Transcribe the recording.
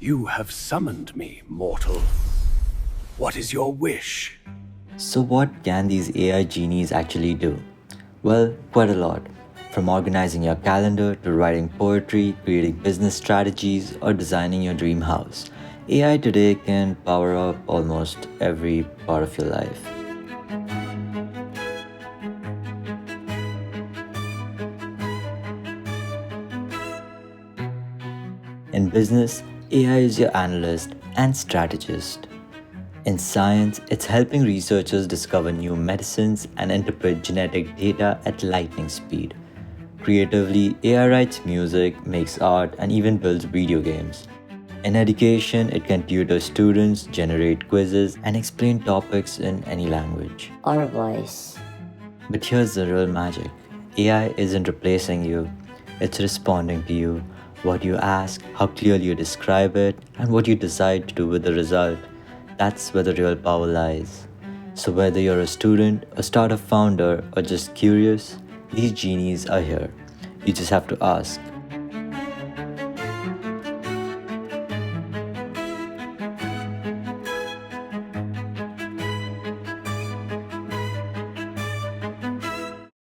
You have summoned me, mortal. What is your wish? So, what can these AI genies actually do? Well, quite a lot. From organizing your calendar to writing poetry, creating business strategies, or designing your dream house, AI today can power up almost every part of your life. In business, AI is your analyst and strategist. In science, it's helping researchers discover new medicines and interpret genetic data at lightning speed. Creatively, AI writes music, makes art, and even builds video games. In education, it can tutor students, generate quizzes, and explain topics in any language. Or voice. But here's the real magic: AI isn't replacing you, it's responding to you. What you ask, how clearly you describe it, and what you decide to do with the result. That's where the real power lies. So, whether you're a student, a startup founder, or just curious, these genies are here. You just have to ask.